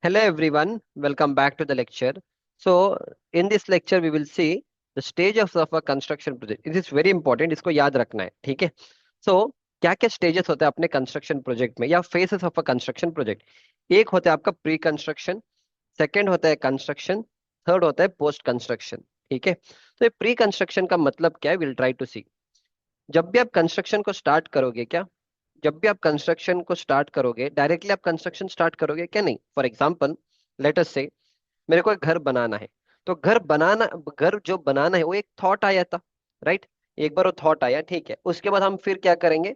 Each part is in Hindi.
Hello everyone, welcome back to the lecture. So, in this lecture we will see the stages of a construction project. It is very important, इसको याद रखना है, ठीक है? So, क्या क्या स्टेजेस होते हैं अपने कंस्ट्रक्शन प्रोजेक्ट में या faces of a construction project? एक होता है आपका प्री कंस्ट्रक्शन, सेकंड होता है कंस्ट्रक्शन, थर्ड होता है पोस्ट कंस्ट्रक्शन, ठीक है? तो ये प्री कंस्ट्रक्शन का मतलब क्या है? विल ट्राई टू सी। जब भी आप कंस्ट्रक्शन को स्टार्ट करोगे क्या, जब भी आप कंस्ट्रक्शन को स्टार्ट करोगे डायरेक्टली आप कंस्ट्रक्शन स्टार्ट करोगे क्या? नहीं। फॉर एग्जाम्पल, लेट अस से मेरे को एक घर बनाना है। तो घर जो बनाना है वो एक थॉट आया था, राइट? एक बार वो थॉट आया, ठीक है। उसके बाद हम फिर क्या करेंगे?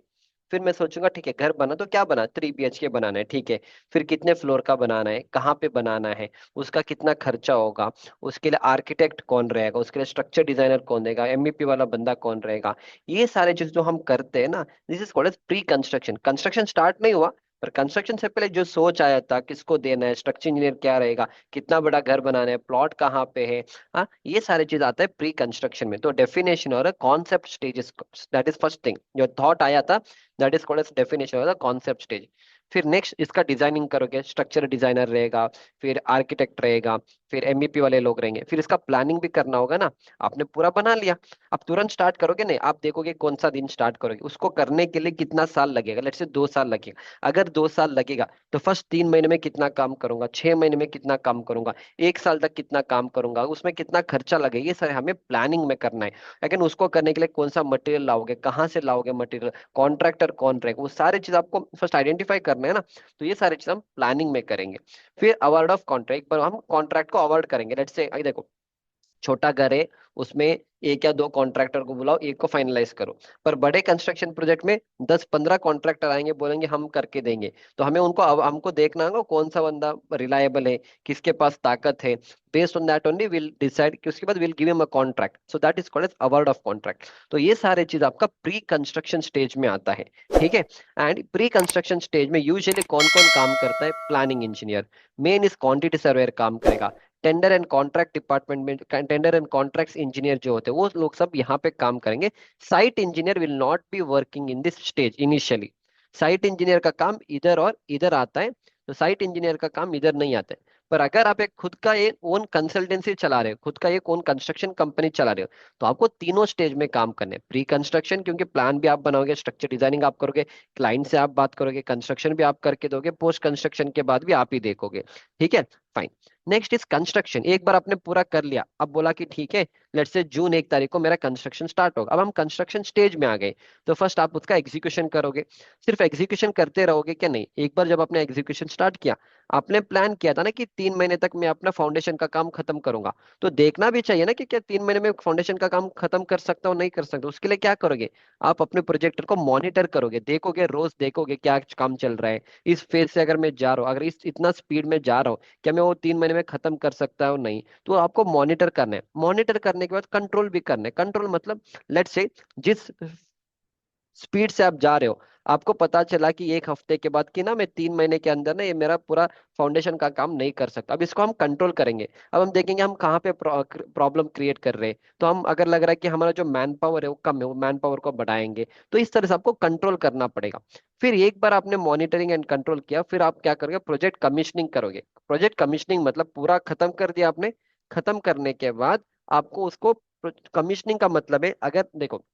फिर मैं सोचूंगा ठीक है घर बना तो क्या बना, 3 BHK बनाना है, ठीक है। फिर कितने फ्लोर का बनाना है, कहाँ पे बनाना है, उसका कितना खर्चा होगा, उसके लिए आर्किटेक्ट कौन रहेगा, उसके लिए स्ट्रक्चर डिजाइनर कौन रहेगा, MEP वाला बंदा कौन रहेगा। ये सारे चीज जो हम करते हैं ना, this is called as pre construction. Construction start नहीं हुआ, पर कंस्ट्रक्शन से पहले जो सोच आया था, किसको देना है, स्ट्रक्चर इंजीनियर क्या रहेगा, कितना बड़ा घर बनाना है, प्लॉट कहाँ पे है, हाँ, ये सारी चीज आता है प्री कंस्ट्रक्शन में। तो डेफिनेशन और concept stages, that is first thing जो थॉट आया था, that is called as definition और कॉन्सेप्ट स्टेज। फिर नेक्स्ट इसका डिजाइनिंग करोगे, स्ट्रक्चर डिजाइनर रहेगा, फिर आर्किटेक्ट रहेगा, फिर MEP वाले लोग रहेंगे, फिर इसका प्लानिंग भी करना होगा ना। आपने पूरा बना लिया, अब तुरंत स्टार्ट करोगे नहीं, आप देखोगे कौन सा दिन स्टार्ट करोगे, उसको करने के लिए कितना साल लगेगा, लेट्स से 2 साल लगेगा। अगर 2 साल लगेगा तो फर्स्ट 3 महीने में कितना काम करूंगा, 6 महीने में कितना काम करूंगा, 1 साल तक कितना काम करूंगा, उसमें कितना खर्चा लगेगा, ये सारे हमें प्लानिंग में करना है। लेकिन उसको करने के लिए कौन सा मटेरियल लाओगे, कहाँ से लाओगे मटेरियल, कॉन्ट्रैक्टर कौन रहेगा, वो सारी चीज आपको फर्स्ट आइडेंटिफाई करना है ना। तो ये सारी चीज हम प्लानिंग में करेंगे। फिर अवार्ड ऑफ कॉन्ट्रैक्ट पर हम कॉन्ट्रैक्ट को अवार्ड करेंगे। लेट्स से अभी देखो, छोटा घर है, उसमें 1 या 2 कॉन्ट्रैक्टर को बुलाओ, एक को फाइनलाइज करो। पर बड़े कंस्ट्रक्शन प्रोजेक्ट में 10-15 कॉन्ट्रैक्टर आएंगे, बोलेंगे हम करके देंगे। तो हमें उनको अब हमको देखना होगा कौन सा बंदा रिलायबल है, किसके पास ताकत है। Based on that only will decide कि उसके बाद will give him a contract, so that is called as award of contract. तो ये सारे चीज आपका प्री कंस्ट्रक्शन स्टेज में आता है, ठीक है। एंड प्री कंस्ट्रक्शन स्टेज में यूजुअली कौन कौन काम करता है? Planning engineer, main is quantity surveyor काम करेगा। टेंडर एंड कॉन्ट्रैक्ट डिपार्टमेंट में टेंडर एंड कॉन्ट्रैक्ट्स इंजीनियर जो होते हैं वो लोग सब यहाँ पे काम करेंगे। Site engineer will not be working in this stage initially. Site engineer का काम इधर और इधर आता है, तो साइट इंजीनियर का काम इधर नहीं आता है। पर अगर आप एक खुद का एक ओन कंसल्टेंसी चला रहे हो, खुद का एक ओन कंस्ट्रक्शन कंपनी चला रहे हो, तो आपको तीनों स्टेज में काम करना है। प्री कंस्ट्रक्शन क्योंकि प्लान भी आप बनाओगे, स्ट्रक्चर डिजाइनिंग आप करोगे, क्लाइंट से आप बात करोगे, कंस्ट्रक्शन भी आप करके दोगे, पोस्ट कंस्ट्रक्शन के बाद भी आप ही देखोगे, ठीक है। फाइन। Next is construction. एक बार आपने पूरा कर लिया, अब बोला कि ठीक है, लेट्स से जून 1 तारीख को मेरा कंस्ट्रक्शन स्टार्ट होगा। अब हम कंस्ट्रक्शन स्टेज में आ गए, तो फर्स्ट आप उसका एग्जीक्यूशन करोगे। सिर्फ एग्जीक्यूशन करते रहोगे क्या? नहीं। एक बार जब आपने एग्जीक्यूशन स्टार्ट किया, आपने प्लान किया था ना कि 3 महीने तक मैं अपना फाउंडेशन का काम खत्म करूंगा, तो देखना भी चाहिए ना कि क्या 3 महीने में फाउंडेशन का काम खत्म कर सकता हूँ, नहीं कर सकता। उसके लिए क्या करोगे? आप अपने प्रोजेक्टर को मॉनिटर करोगे, देखोगे, रोज देखोगे क्या काम चल रहा है। इस फेज से अगर मैं जा रहा हूँ, अगर इस इतना स्पीड में जा रहा हूँ, क्या मैं वो 3 महीने में खत्म कर सकता हूँ, नहीं। तो आपको मॉनिटर करना है। मॉनिटर करने के बाद कंट्रोल भी करना है। कंट्रोल मतलब, लेट्स से जिस स्पीड से आप जा रहे हो, आपको पता चला कि 1 हफ्ते के बाद कि ना मैं 3 महीने के अंदर ना ये मेरा पूरा फाउंडेशन का काम नहीं कर सकता, अब इसको हम कंट्रोल करेंगे। अब हम देखेंगे हम कहाँ पे प्रॉब्लम क्रिएट कर रहे हैं। तो हम अगर लग रहा है कि हमारा जो मैन पावर है वो कम है, वो मैन पावर को बढ़ाएंगे। तो इस तरह से आपको कंट्रोल करना पड़ेगा। फिर एक बार आपने मॉनिटरिंग एंड कंट्रोल किया, फिर आप क्या करोगे? प्रोजेक्ट कमिश्निंग करोगे। प्रोजेक्ट कमिश्निंग मतलब पूरा खत्म कर दिया आपने। खत्म करने के बाद आपको उसको, कमिश्निंग का मतलब है, अगर देखो,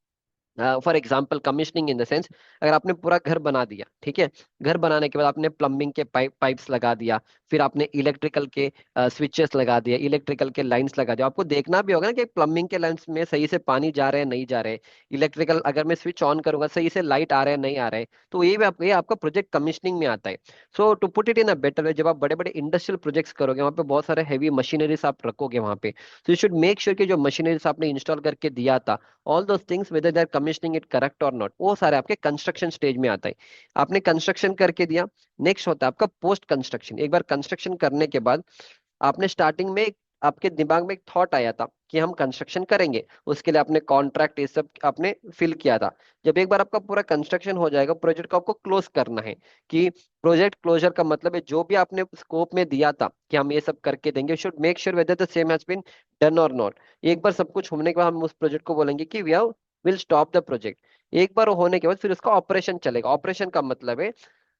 for example commissioning in the sense, अगर आपने पूरा घर बना दिया, ठीक है। घर बनाने के बाद आपने प्लम्बिंग के पाइप्स लगा दिया, फिर आपने इलेक्ट्रिकल के स्विचेस लगा दिया, इलेक्ट्रिकल के लाइंस लगा दिया। आपको देखना भी होगा ना कि प्लम्बिंग के लाइंस में सही से पानी जा रहे हैं नहीं जा रहे, इलेक्ट्रिकल अगर मैं स्विच ऑन करूंगा सही से लाइट आ रहे हैं नहीं आ रहे। तो ये आपका प्रोजेक्ट कमिश्निंग में आता है। So to put it in a better way, जब आप बड़े बड़े इंडस्ट्रियल प्रोजेक्ट्स करोगे, वहाँ पे बहुत सारे हैवी मशीनरीज आप रखोगे वहाँ पे, तो यू शुड मेक श्योर कि जो मशीनरीज आपने इंस्टॉल करके दिया था, all those things whether they are commissioning it correct और नॉट, वो सारे आपके कंस्ट्रक्शन स्टेज में आता है। आपने कंस्ट्रक्शन करके दिया। नेक्स्ट होता है आपका पोस्ट कंस्ट्रक्शन। एक बार कंस्ट्रक्शन करने के बाद आपने स्टार्टिंग में आपके दिमाग में एक थॉट आया था कि हम कंस्ट्रक्शन करेंगे, उसके लिए आपने कॉन्ट्रैक्ट ये सब आपने फिल किया था। जब एक बार आपका पूरा कंस्ट्रक्शन हो जाएगा, प्रोजेक्ट को आपको क्लोज करना है। कि प्रोजेक्ट क्लोजर का मतलब है जो भी आपने स्कोप में दिया था कि हम ये सब करके देंगे, should make sure whether the same has been done और नॉट। एक बार सब कुछ होने के बाद हम उस प्रोजेक्ट को बोलेंगे कि we have will stop the project. एक बार वो होने के बाद फिर उसका ऑपरेशन चलेगा। ऑपरेशन का मतलब है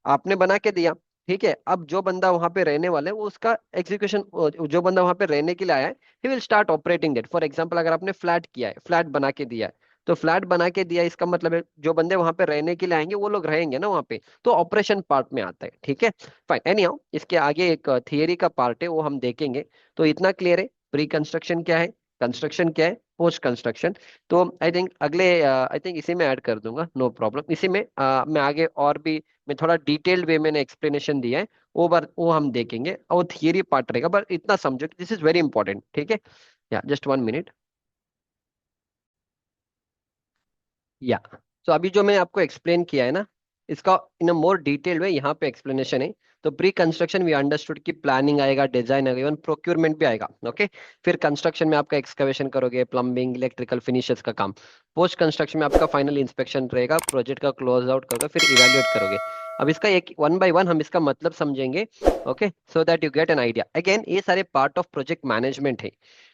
आपने बना के दिया, ठीक है, अब जो बंदा वहां पे रहने वाला है वो उसका एग्जीक्यूशन, जो बंदा वहां पे रहने के लिए आया है he will start operating that. For example अगर आपने फ्लैट किया है, फ्लैट बना के दिया है, तो फ्लैट बना के दिया इसका मतलब है जो बंदे वहां पे रहने के लिए आएंगे वो लोग रहेंगे ना वहां पे, तो ऑपरेशन पार्ट में आता है। ठीक है, फाइन। एनी हाउ, इसके आगे एक थियरी का पार्ट है वो हम देखेंगे। तो इतना क्लियर है, प्री कंस्ट्रक्शन क्या है, कंस्ट्रक्शन क्या है, पोस्ट कंस्ट्रक्शन। तो आई थिंक अगले, आई थिंक इसी में ऐड कर दूंगा, नो प्रॉब्लम। इसी में मैं आगे और भी, मैं थोड़ा डिटेल्ड वे मैंने एक्सप्लेनेशन दिया है, वो हम देखेंगे, और थियरी पार्ट रहेगा, बट इतना समझो कि दिस इज वेरी इंपॉर्टेंट। ठीक है, या जस्ट 1 मिनट। या तो अभी जो मैंने आपको एक्सप्लेन किया है ना, इसका इन अ मोर डिटेल वे यहाँ पे एक्सप्लेनेशन है। तो प्री कंस्ट्रक्शन वी अंडरस्टूड कि प्लानिंग आएगा, डिजाइन आएगा, इवन प्रोक्योरमेंट भी आएगा। ओके, फिर कंस्ट्रक्शन में आपका एक्सकवेशन करोगे, प्लम्बिंग, इलेक्ट्रिकल फिनिशेस का काम। पोस्ट कंस्ट्रक्शन में आपका फाइनल इंस्पेक्शन रहेगा, प्रोजेक्ट का क्लोज आउट करोगे, फिर इवेल्युएट करोगे। अब इसका एक वन बाय वन हम इसका मतलब समझेंगे। Okay, so that you get an idea. Again ये सारे पार्ट ऑफ प्रोजेक्ट मैनेजमेंट है।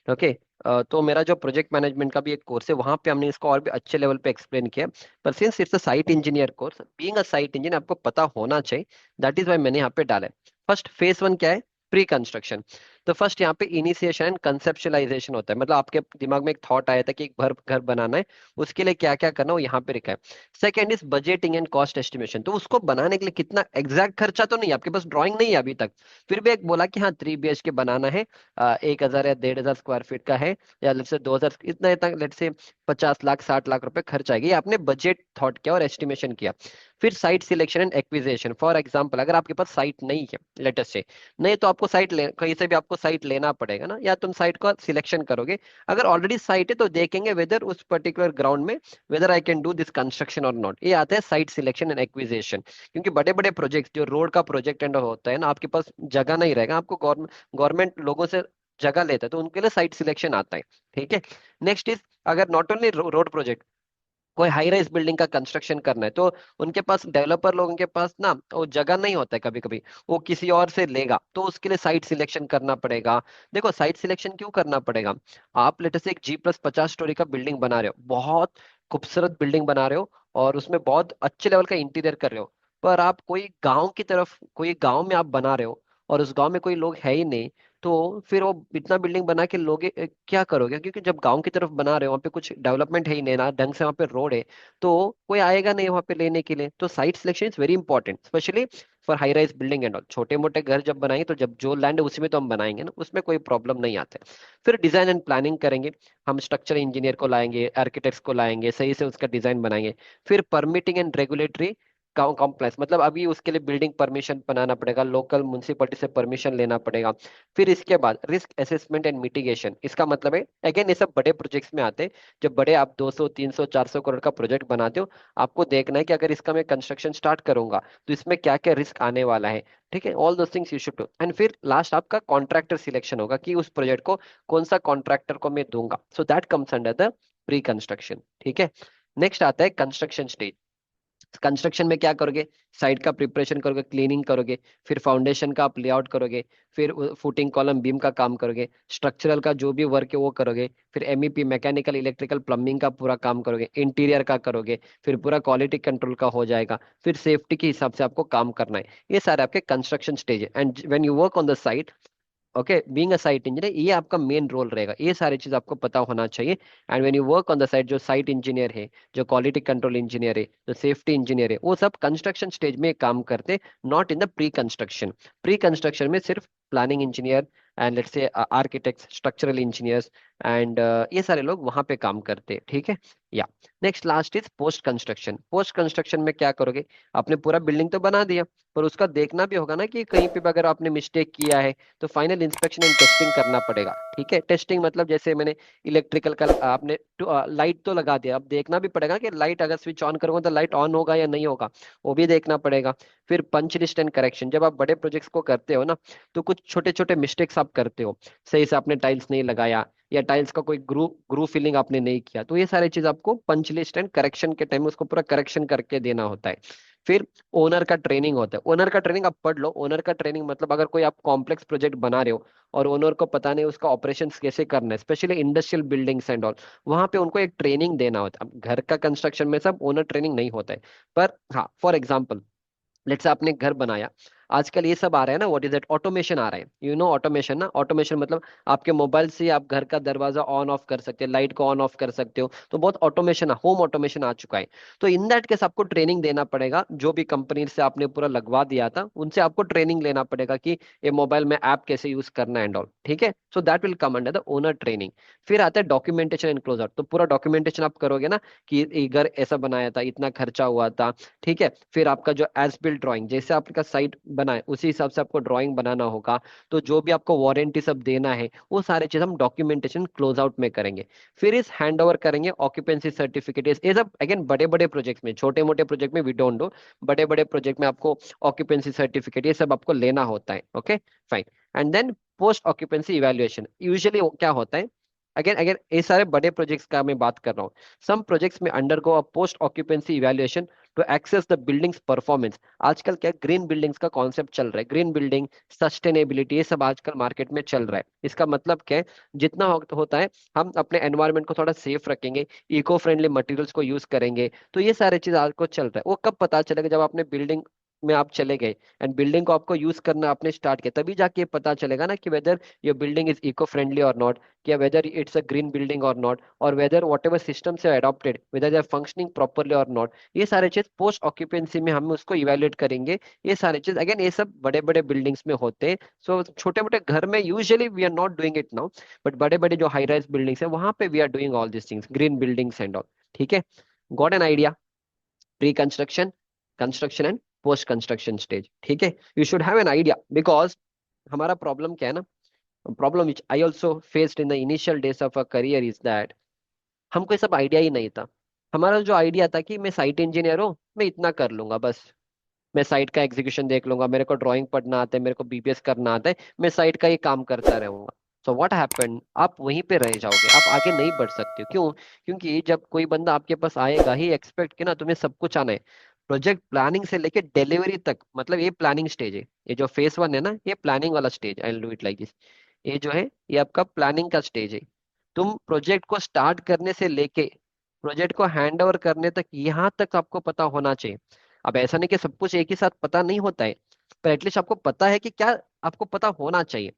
ओके, तो मेरा जो प्रोजेक्ट मैनेजमेंट का भी एक कोर्स है, वहां पे हमने इसको और भी अच्छे लेवल पे एक्सप्लेन किया। पर since it's a site engineer course, being a site engineer आपको पता होना चाहिए, दैट इज वाई मैंने यहाँ पे डाला है। फर्स्ट फेज वन क्या है, प्री कंस्ट्रक्शन। तो फर्स्ट यहाँ पे इनिशिएशन एंड कंसेप्चुअलाइजेशन होता है, मतलब आपके दिमाग में एक थॉट आया था कि एक घर घर बनाना है, उसके लिए क्या क्या करना है वो यहाँ पे लिखा है। Second is budgeting and cost estimation, तो उसको बनाने के लिए कितना एग्जैक्ट खर्चा तो नहीं है, आपके पास ड्राइंग नहीं है अभी तक, फिर भी एक बोला कि हाँ 3 BHK बनाना है, 1,000 या 1,500 स्क्वायर फीट का है, या लेट्स से 2,000, इतना इतना लेट्स से 50 लाख 60 लाख रुपए खर्च आएगी, ये आपने बजट थॉट किया और एस्टिमेशन किया। फिर site selection and acquisition. For example अगर आपके पास साइट नहीं है, लेट्स से, नहीं तो आपको साइट ले, कहीं से भी आपको साइट लेना पड़ेगा ना, या तुम साइट का सिलेक्शन करोगे। अगर ऑलरेडी साइट है तो देखेंगे वेदर उस पर्टिकुलर ग्राउंड में whether I can do this construction और नॉट, ये आता है साइट सिलेक्शन एंड एक्विजिशन। क्योंकि बड़े बड़े प्रोजेक्ट जो रोड का प्रोजेक्ट एंड होता है ना, आपके पास जगह नहीं रहेगा, आपको गवर्नमेंट लोगों से जगह लेता है, तो उनके लिए साइट सिलेक्शन आता है। ठीक है, नेक्स्ट इज, अगर नॉट ओनली रोड प्रोजेक्ट, कोई हाई राइज बिल्डिंग का कंस्ट्रक्शन करना है, तो उनके पास डेवलपर लोगों के पास ना वो जगह नहीं होता है, कभी कभी वो किसी और से लेगा, तो उसके लिए साइट सिलेक्शन करना पड़ेगा। देखो साइट सिलेक्शन क्यों करना पड़ेगा, आप लेटर से एक G+50 स्टोरी का बिल्डिंग बना रहे हो, बहुत खूबसूरत बिल्डिंग बना रहे हो, और उसमें बहुत अच्छे लेवल का इंटीरियर कर रहे हो, पर आप कोई गांव की तरफ, कोई गांव में आप बना रहे हो, और उस गांव में कोई लोग है ही नहीं, तो फिर वो इतना बिल्डिंग बना के लोगे क्या करोगे, क्योंकि जब गांव की तरफ बना रहे हो वहाँ पे कुछ डेवलपमेंट है ही नहीं ना ढंग से, वहाँ पे रोड है, तो कोई आएगा नहीं वहाँ पे लेने के लिए। तो site selection is very important, specially for high rise building and all. छोटे मोटे घर जब बनाएंगे तो जब जो लैंड है उसी में तो हम बनाएंगे ना, उसमें कोई प्रॉब्लम नहीं आते। फिर डिजाइन एंड प्लानिंग करेंगे, हम स्ट्रक्चर इंजीनियर को लाएंगे, आर्किटेक्ट्स को लाएंगे, सही से उसका डिजाइन बनाएंगे। फिर परमिटिंग एंड रेगुलेटरी कॉम्प्लेक्स, मतलब अभी उसके लिए बिल्डिंग परमिशन बनाना पड़ेगा, लोकल म्युनिसिपैलिटी से परमिशन लेना पड़ेगा। फिर इसके बाद रिस्क असेसमेंट एंड मिटिगेशन, इसका मतलब है अगेन ये सब बड़े प्रोजेक्ट्स में आते हैं। जब बड़े आप 200 300 400 करोड़ का प्रोजेक्ट बनाते हो, आपको देखना है कि अगर इसका मैं कंस्ट्रक्शन स्टार्ट करूंगा तो इसमें क्या क्या रिस्क आने वाला है। ठीक है, all those things you should do. And फिर लास्ट आपका कॉन्ट्रैक्टर सिलेक्शन होगा कि उस प्रोजेक्ट को कौन सा कॉन्ट्रैक्टर को मैं दूंगा, so that comes under the pre construction. ठीक है, नेक्स्ट आता है कंस्ट्रक्शन स्टेज। कंस्ट्रक्शन में क्या करोगे, साइट का प्रिपरेशन करोगे, क्लीनिंग करोगे, फिर फाउंडेशन का आप लेआउट करोगे, फिर फुटिंग कॉलम बीम का काम करोगे, स्ट्रक्चरल का जो भी वर्क है वो करोगे, फिर MEP मैकेनिकल इलेक्ट्रिकल प्लम्बिंग का पूरा काम करोगे, इंटीरियर का करोगे, फिर पूरा क्वालिटी कंट्रोल का हो जाएगा, फिर सेफ्टी के हिसाब से आपको काम करना है। ये सारे आपके कंस्ट्रक्शन स्टेज है। And when you work on the site, okay, being a site engineer, ये आपका मेन रोल रहेगा, ये सारी चीज आपको पता होना चाहिए। And when you work on the site, जो साइट इंजीनियर है, जो क्वालिटी कंट्रोल इंजीनियर है, जो सेफ्टी इंजीनियर है, वो सब कंस्ट्रक्शन स्टेज में काम करते, not in the pre construction. Pre construction में सिर्फ planning engineer and let's say architects, structural engineers and ये सारे लोग वहां पे काम करते हैं। ठीक है, या next last is post construction. Post construction में क्या करोगे, आपने पूरा बिल्डिंग तो बना दिया, पर उसका देखना भी होगा ना कि कहीं पे भी अगर आपने मिस्टेक किया है, तो फाइनल इंस्पेक्शन एंड टेस्टिंग करना पड़ेगा। ठीक है, टेस्टिंग मतलब जैसे मैंने इलेक्ट्रिकल का आपने लाइट तो लगा दिया, अब देखना भी पड़ेगा कि लाइट अगर स्विच ऑन करूंगा तो लाइट ऑन होगा या नहीं होगा, वो भी देखना पड़ेगा। फिर पंच लिस्ट एंड करेक्शन, जब आप बड़े प्रोजेक्ट्स को करते हो ना, तो कुछ छोटे छोटे मिस्टेक्स आप करते हो, सही से आपने टाइल्स नहीं लगाया, या टाइल्स का कोई ग्रू ग्रू फिलिंग आपने नहीं किया, तो ये सारी चीज आपको पंच लिस्ट एंड करेक्शन के टाइम में उसको पूरा करेक्शन करके देना होता है। फिर ओनर का ट्रेनिंग होता है, ओनर का ट्रेनिंग आप पढ़ लो। ओनर का ट्रेनिंग मतलब अगर कोई आप कॉम्प्लेक्स प्रोजेक्ट बना रहे हो और ओनर को पता नहीं उसका ऑपरेशन कैसे करना है, specially industrial buildings and all, वहां पे उनको एक ट्रेनिंग देना होता है। अब घर का कंस्ट्रक्शन में सब ओनर ट्रेनिंग नहीं होता है, पर हाँ फॉर एग्जाम्पल लेट्स से आपने एक घर बनाया, आजकल ये सब आ रहा है ना, व्हाट इज दैट, ऑटोमेशन आ रहा है, यू नो ऑटोमेशन ना, ऑटोमेशन मतलब आपके मोबाइल से आप घर का दरवाजा ऑन ऑफ कर सकते हो, लाइट को ऑन ऑफ कर सकते हो, तो बहुत ऑटोमेशन, होम ऑटोमेशन आ चुका है। तो इन दैट केस आपको ट्रेनिंग देना पड़ेगा, जो भी कंपनी से आपने पूरा लगवा दिया था उनसे आपको ट्रेनिंग लेना पड़ेगा कि ये मोबाइल में ऐप कैसे यूज करना है एंड ऑल, ठीक है। So that will come under the owner training. फिर आता है डॉक्यूमेंटेशन एंड क्लोज आउट, तो पूरा डॉक्यूमेंटेशन आप करोगे ना कि ये घर ऐसा बनाया था, इतना खर्चा हुआ था, ठीक है। फिर आपका जो एज बिल्ड ड्राइंग, जैसे आपका साइट बना है उसी हिसाब से आपको ड्राइंग बनाना होगा, तो जो भी आपको वारंटी सब देना है वो सारे चीज हम डॉक्यूमेंटेशन क्लोज आउट में करेंगे। फिर इस हैंड ओवर करेंगे ऑक्यूपेंसी सर्टिफिकेट, ये सब अगेन बड़े बड़े प्रोजेक्ट्स में, छोटे मोटे प्रोजेक्ट में वी डोंट डू, बड़े बड़े प्रोजेक्ट में आपको ऑक्यूपेंसी सर्टिफिकेट ये सब आपको लेना होता है, okay fine. And then post occupancy evaluation, usually क्या होता है, अगेन अगेन ये सारे बड़े प्रोजेक्ट्स का मैं बात कर रहा हूँ। सम प्रोजेक्ट्स में undergo a post occupancy evaluation to access the building's performance. आजकल क्या ग्रीन बिल्डिंग्स का कॉन्सेप्ट चल रहा है, ग्रीन बिल्डिंग, सस्टेनेबिलिटी, ये सब आजकल मार्केट में चल रहा है। इसका मतलब क्या है, जितना होता है हम अपने एनवायरनमेंट को थोड़ा सेफ रखेंगे, इको फ्रेंडली मटेरियल्स को यूज करेंगे, तो ये सारे चीज आपको चल रहा है। वो कब पता चलेगा, जब आपने बिल्डिंग में आप चले गए एंड बिल्डिंग को आपको यूज करना आपने स्टार्ट किया, तभी जाके पता चलेगा ना कि whether your building is eco friendly और नॉट, कि whether it's a green building और नॉट, और whether whatever systems are adopted whether they are functioning properly और नॉट। ये सारे चीज पोस्ट ऑक्यूपेंसी में हम उसको इवेल्युएट करेंगे। ये सारे चीज अगेन ये सब बड़े बड़े बिल्डिंग्स में होते हैं। सो छोटे मोटे घर में usually we are not doing it now, but बड़े बड़े जो हाई राइज बिल्डिंग्स है वहां पे we are doing all this things, green buildings and all, ठीक है। Got an idea, pre construction, construction and post construction stage, ठीक है। You should have an idea, because हमारा प्रॉब्लम क्या है ना, problem which I also faced in the initial days of a career is that हमको ये सब आइडिया ही नहीं था। हमारा जो आइडिया था कि मैं साइट इंजीनियर हूँ, मैं इतना कर लूंगा बस, मैं साइट का एग्जीक्यूशन देख लूंगा, मेरे को ड्राइंग पढ़ना आता है, मेरे को बीपीएस करना आता है, मैं साइट का ही काम करता रहूंगा। सो व्हाट हैपेंड, आप वहीं पे रह जाओगे, आप आगे नहीं बढ़ सकते हो। क्यों? क्योंकि जब कोई बंदा आपके पास आएगा ही एक्सपेक्ट कि ना तुम्हें सब कुछ आना है, प्रोजेक्ट प्लानिंग से लेके डिलीवरी तक, मतलब ये प्लानिंग स्टेज है, ये जो फेज वन है ना ये प्लानिंग वाला stage, I will do it like this, ये जो है ये आपका प्लानिंग का स्टेज है। तुम प्रोजेक्ट को स्टार्ट करने से लेके प्रोजेक्ट को हैंड ओवर करने तक, यहाँ तक आपको पता होना चाहिए। अब ऐसा नहीं कि सब कुछ एक ही साथ पता नहीं होता है, पर एटलीस्ट आपको पता है कि क्या आपको पता होना चाहिए।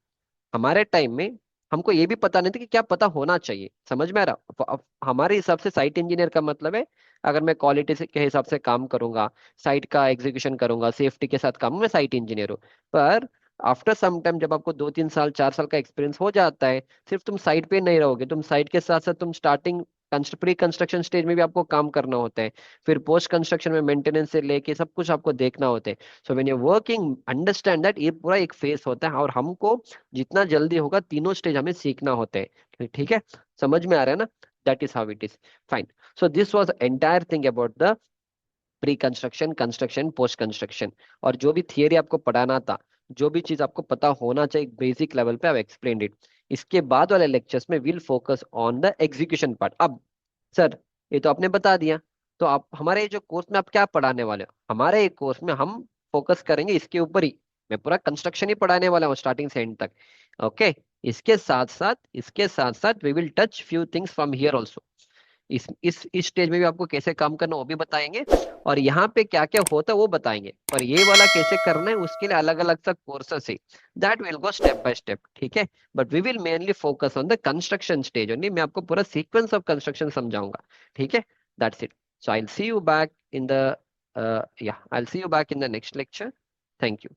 हमारे टाइम में हमको ये भी पता नहीं था कि क्या पता होना चाहिए, समझ में आ रहा? अब हमारे हिसाब से साइट इंजीनियर का मतलब है, अगर मैं क्वालिटी से के हिसाब से काम करूंगा, साइट का एग्जीक्यूशन करूंगा, सेफ्टी के साथ काम, मैं साइट इंजीनियर हूँ। पर आफ्टर सम टाइम जब आपको 2-3 साल 4 साल का एक्सपीरियंस हो जाता है, सिर्फ तुम साइट पे नहीं रहोगे, तुम साइट के साथ साथ तुम स्टार्टिंग प्री कंस्ट्रक्शन स्टेज में भी आपको काम करना होता है, फिर पोस्ट कंस्ट्रक्शन में मेंटेनेंस से लेके सब कुछ आपको देखना होता है। So when you working understand that ये पूरा एक फेस होता है, और हमको जितना जल्दी होगा तीनों स्टेज हमें सीखना होते हैं, ठीक है। समझ में आ रहा है ना? That is how it is, fine. So this was entire thing about the pre construction, construction, post construction. और जो भी थियरी आपको पढ़ाना था, जो भी चीज आपको पता होना चाहिए बेसिक लेवल पे, आई एक्सप्लेन्ड इट। इसके बाद वाले लेक्चर्स में will focus on the execution part. अब सर ये तो आपने बता दिया, तो आप हमारे जो कोर्स में आप क्या पढ़ाने वाले हो? हमारे एक कोर्स में हम फोकस करेंगे इसके ऊपर ही, मैं पूरा कंस्ट्रक्शन ही पढ़ाने वाला हूँ स्टार्टिंग से एंड तक, ओके। इसके साथ साथ we will touch few things from here also. इस स्टेज में भी आपको कैसे काम करना वो भी बताएंगे, और यहाँ पे क्या क्या होता है वो बताएंगे, और ये वाला कैसे करना है उसके लिए अलग अलग सा कोर्सेस है, that will go step by step, ठीक है। But we will mainly focus on the construction stage only, मैं आपको पूरा सीक्वेंस ऑफ कंस्ट्रक्शन समझाऊंगा, ठीक है। That's it. So I will see you back in the, I will see you back in the next lecture. Thank you.